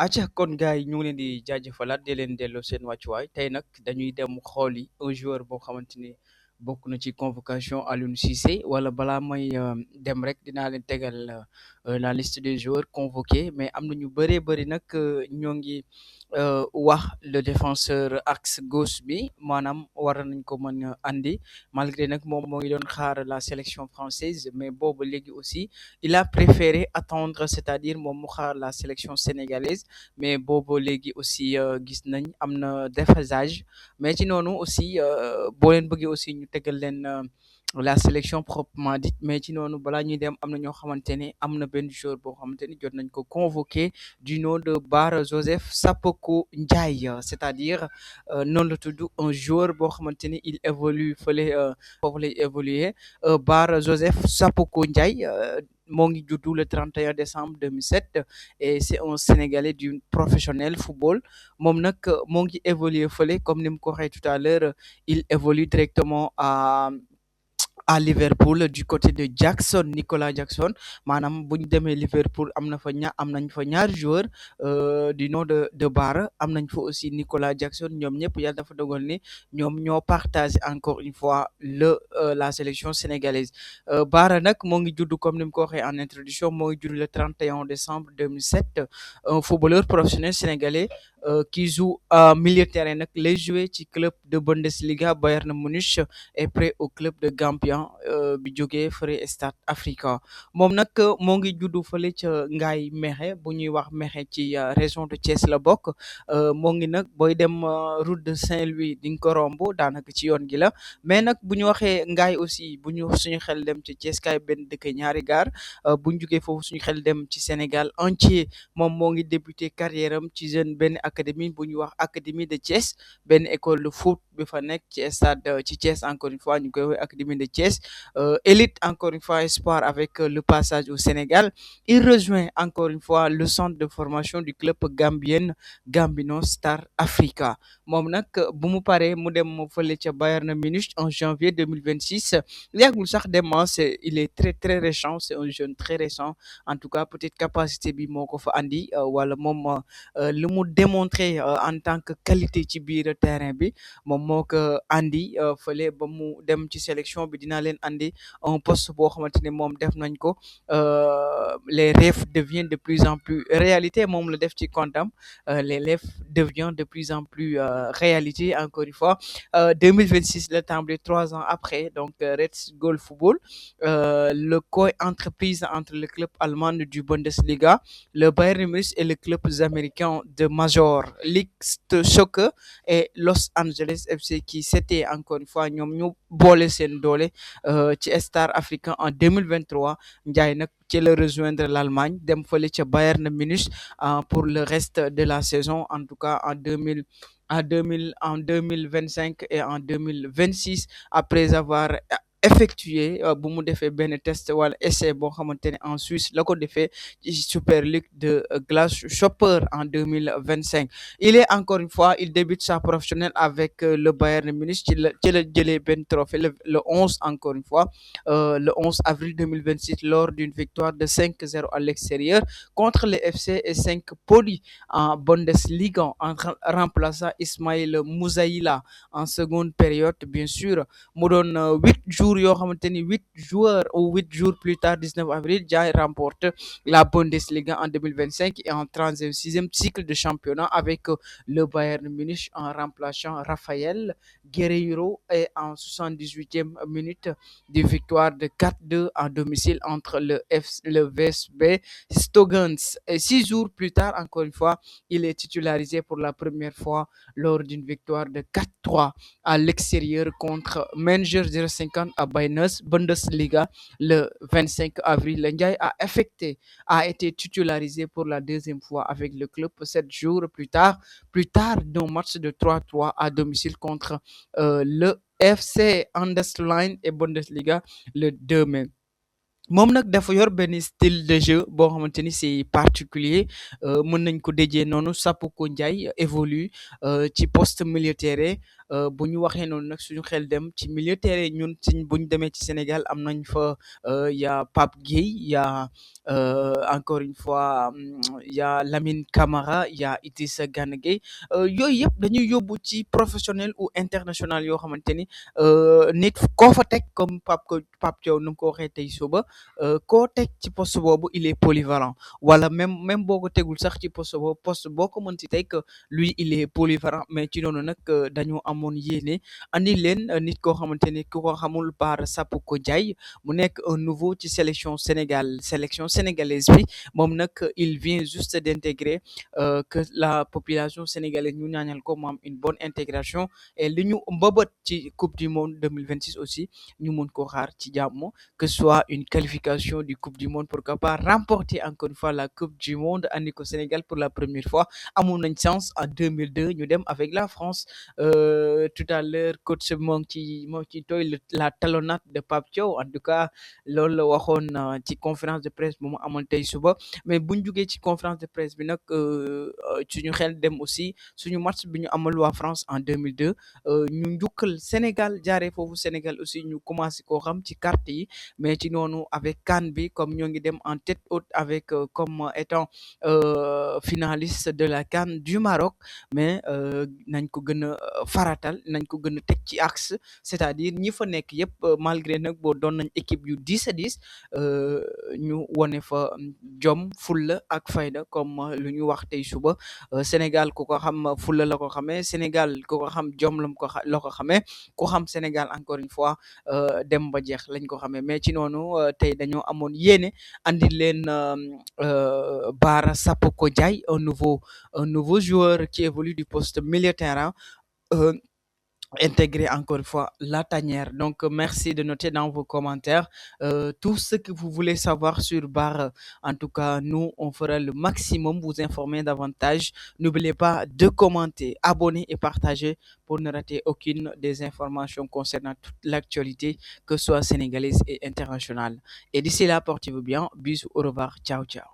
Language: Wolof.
acca kon gars yi ñu ngi leen di jaajëfalaat di leen delloo seen wàccuwaay tey nag dañuy dem xool yi un joueur boo xamante ni bokk na ci convocation Aliou Cissé wala balaa may dem rek dinaa leen tegal la liste des joueurs convoqués mais am na ñu bëree bëri nag ñoo ngi wax le défenseur axe gauche bi maanaam war nañ ko mën a andi malgré nag moom moo ngi doon xaar la sélection française mais boobu léegi aussi il a préféré attendre c'est-à-dire moom mu xaar la sélection sénégalaise mais boobu léegi aussi gis nañ am na déphasage mais ci noonu aussi boo leen bëggee aussi ñu tegal leen la sélection proprement dite mais ci noonu balaa ñuy dem am na ñoo xamante ne am na benn joueur boo xamante ni jot nañ ko convoqué du nom de Bara Joseph Sapoko Ndiaye c'est-à-dire noonu la tudd un joueur boo xamante ni il évolue fële foofu lay évoluer Bara Joseph Sapoko Ndiaye moo ngi juddu le 31 décembre 2007 et c'est un Sénégalais du professionnel football moom nag moo ngi évoluer fële comme ni mu ko waxee tout à l'heure il évolue directement à Liverpool du côté de Jackson Nicolas Jackson maanaam bu ñu demee Liverpool am nañ fa ñaari joueur du nom de Bara am nañ fa aussi Nicolas Jackson ñoom ñëpp yàlla dafa dogal ni ñoom ñoo partagé encore une fois la sélection sénégalaise Bara nag moo ngi judd comme ni mu ko waxee en introduction moo ngi judd le 31 décembre 2007 un footballeur professionnel sénégalais qui joue milieu de terrain nag lay joué ci club de Bundesliga Bayern Munich est prêt au club de Gambien bi jógee fële Stade Africa moom nag moo ngi juddu fële ca Ngaye Mékhé bu ñuy wax Mékhé ci région de Thiès la bokk moo ngi nag booy dem route de Saint-Louis di nga ko romb daanaka ci yoon gi la mais nag bu ñu waxee Ngaye aussi bu ñu suñu xel dem ci Thiès kaay benn dëkk ñaari gaar bu ñu jógee foofu suñu xel dem ci Sénégal entier moom moo ngi débuté carrière am ci jeune benn académie bu ñuy wax académie de Thiès benn école de foot bi fa nekk ci stade ci Thiès encore une fois ñu koy woowee académie de Thiès élite encore une fois espoir avec le passage au Sénégal il rejoint encore une fois le centre de formation du club gambien Gambino Star Africa moom nag bu mu paree mu dem fële ca Bayern Munich en janvier 2026 yàggul sax dem c'est il est très très récent c'est un jeune très récent en tout cas peut-être capacité bi moo ko fa andi wala moom lu mu démontré en tant que qualité ci biir terrain bi moom moo ko andi fële ba mu dem ci sélection bi dinaa leen andi un poste boo xamante ne moom def nañ ko les rêves deviennent de plus en plus réalité moom la def ci comptam les rêves deviennent de plus en plus réalité encore une fois 2026 le tàmbali 3 ans après donc Red Gold Football le co-entreprise entre le club allemand du Bundesliga le Bayern Munich et le club américain de Major League Soccer et Los Angeles FC qui s'était encore une fois ñoom ñu boole seen doole ci Star Africain en 2023 Ndiaye nag ci la rejoindre l'Allemagne dem fële ca Bayern Munich pour le reste de la saison en tout cas en 2025 et en 2026 après avoir effectué bu mu defee benn test wala essai boo xamante ne en Suisse la ko defee ci Super League de Grasshopper en 2025 il est encore une fois il débute sa professionnelle avec le Bayern Munich ci la jëlee benn trophée le 11 encore une fois le 11 avril 2026 lors d'une victoire de 5-0 à l'extérieur contre le FC et 5 poli en Bundesliga en remplaçant Ismail Mouzaïla en seconde période bien sûr mu doon 8 jours yoo xamante ni 8 joueurs ou 8 jours plus tard 19 avril Ndiaye remporte la Bundesliga en 2025 et en 36e cycle de championnat avec le Bayern Munich en remplaçant Raphaël Guerreiro et en 78e minute de victoire de 4-2 à domicile entre le VSB Stogans. Et 6 jours plus tard, encore une fois, il est titularisé pour la première fois lors d'une victoire de 4-3 à l'extérieur contre Manger 050 à Bundesliga le 25 avril. Ndiaye a été titularisé pour la deuxième fois avec le club 7 jours plus tard d'un match de 3-3 à domicile contre le FC Anderlecht et Bundesliga le 2 mai. moom nag dafa yor benn style de jeu boo xamante ni c'est particulier mën nañ ko déjee noonu Sapoko Ndiaye évolue ci poste milieu terrain bu ñu waxee noonu nag suñu xel dem ci milieu terrain ñun suñ bu ñu demee ci Sénégal am nañ fa y a Pape Gueye, y a encore une fois y a Lamine Camara, y a Idrissa Gana Gueye yooyu yëpp dañuy yóbbu ci professionnel ou international yoo xamante ni nit koo fa teg comme Pape Thiaw nu mu ko waxee tey suba koo teg ci poste boobu il est polyvalent wala même boo ko tegul sax ci poste boobu poste boo ko mën ci teg lui il est polyvalent mais ci noonu nag dañoo amoon yéene andi leen nit koo xamante ni ku ko xamul Bara Sapoko Ndiaye mu nekk un nouveau ci sélection sénégalaise bi moom nag il vient juste d'intégrer que la population sénégalaise ñu ñaanal ko mu am une bonne intégration et li ñu mbëbët ci coupe du monde 2026 aussi ñu mun ko xaar ci jàmm que ce soit une qualification du coupe du monde pourquoi pas remporter encore une fois la coupe du monde andi ko Sénégal pour la première fois amoon nañ chance en 2002 ñu dem avec la France tout à l'heure coach moo ci tooy la talonnade de Pape Thiaw en tout cas loolu la waxoon ci conférence de presse bu mu amoon tey suba mais buñ jugee ci conférence de presse bi nag suñu xel dem aussi suñu match bi ñu amal waa France en 2002 ñu njukkal Sénégal jaaree foofu Sénégal aussi ñu commencé koo xam ci carte yi mais ci noonu avec CAN bi comme ñoo ngi dem en tête haute avec comme étant finaliste de la CAN du Maroc mais nañ ko gën a faratal nañ ko gën a teg ci axe c'est-à-dire ñi fa nekk yëpp malgré nag boo doon nañ équipe yu 10 ñu wone fa jom fulla ak fayda comme lu ñu wax tey suba Sénégal ku ko xam fulla la ko xamee Sénégal ku ko xam jom la ko xamee ku xam Sénégal encore une fois dem ba jeex lañ ko xamee mais ci noonu tey dañoo amoon yéene andi leen Bara Sapoko Ndiaye un nouveau joueur qui évolue du poste milieu terrain euh, intégrer encore une fois la tanière. Donc, merci de noter dans vos commentaires tout ce que vous voulez savoir sur Bar. En tout cas, nous, on fera le maximum vous informer davantage. N'oubliez pas de commenter, abonner et partager pour ne rater aucune des informations concernant toute l'actualité, que ce soit sénégalaise et internationale. Et d'ici là, portez-vous bien. Bisous, au revoir, ciao, ciao.